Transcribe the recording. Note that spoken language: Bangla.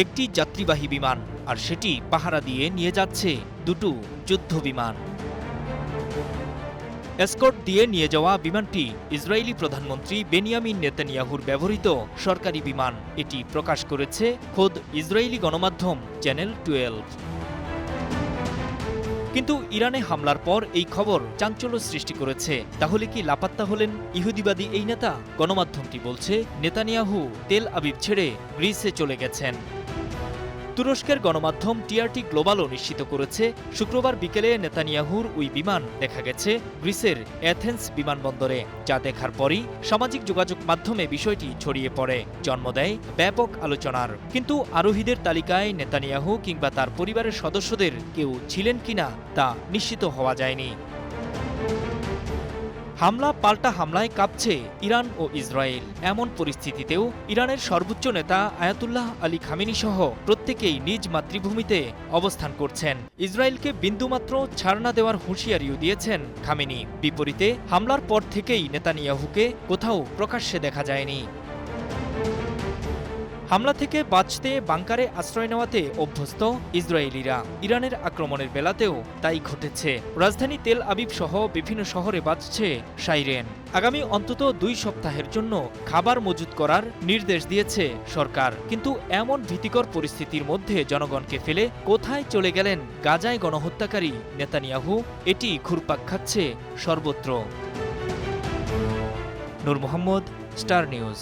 একটি যাত্রীবাহী বিমান, আর সেটি পাহারা দিয়ে নিয়ে যাচ্ছে দুটো যুদ্ধ বিমান। এসকর্ট দিয়ে নিয়ে যাওয়া বিমানটি ইসরায়েলি প্রধানমন্ত্রী বেনিয়ামিন নেতানিয়াহুর ব্যবহৃত সরকারি বিমান, এটি প্রকাশ করেছে খোদ ইসরায়েলি গণমাধ্যম চ্যানেল 12। কিন্তু ইরানে হামলার পর এই খবর চাঞ্চল্য সৃষ্টি করেছে। তাহলে কি লাপাত্তা হলেন ইহুদিবাদী এই নেতা? গণমাধ্যমটি বলছে নেতানিয়াহু তেল আবিব ছেড়ে গ্রিসে চলে গেছেন। তুরস্কের গণমাধ্যম টিআরটি গ্লোবালও নিশ্চিত করেছে শুক্রবার বিকেলে নেতানিয়াহুর ওই বিমান দেখা গেছে গ্রিসের অ্যাথেন্স বিমানবন্দরে, যা দেখার পরই সামাজিক যোগাযোগ মাধ্যমে বিষয়টি ছড়িয়ে পড়ে, জন্ম দেয় ব্যাপক আলোচনার। কিন্তু আরোহীদের তালিকায় নেতানিয়াহু কিংবা তার পরিবারের সদস্যদের কেউ ছিলেন কিনা তা নিশ্চিত হওয়া যায়নি। হামলা পাল্টা হামলায় কাঁপছে ইরান ও ইসরায়েল। এমন পরিস্থিতিতেও ইরানের সর্বোচ্চ নেতা আয়াতুল্লাহ আলী খামেনি সহ প্রত্যেকেই নিজ মাতৃভূমিতে অবস্থান করছেন। ইসরায়েলকে বিন্দুমাত্র ছাড় না দেওয়ার হুঁশিয়ারিও দিয়েছেন খামেনি। বিপরীতে হামলার পর থেকেই নেতানিয়াহুকে কোথাও প্রকাশ্যে দেখা যায়নি। হামলা থেকে বাঁচতে বাংকারে আশ্রয় নেওয়াতে অভ্যস্ত ইসরায়েলিরা। ইরানের আক্রমণের বেলাতেও তাই ঘটেছে। রাজধানী তেল আবিব সহ বিভিন্ন শহরে বাজছে সাইরেন। আগামী অন্তত 2 সপ্তাহের জন্য খাবার মজুত করার নির্দেশ দিয়েছে সরকার। কিন্তু এমন ভীতিকর পরিস্থিতির মধ্যে জনগণকে ফেলে কোথায় চলে গেলেন গাজায় গণহত্যাকারী নেতানিয়াহু? এটি ঘুরপাক খাচ্ছে সর্বত্র। নূর মোহাম্মদ, স্টার নিউজ।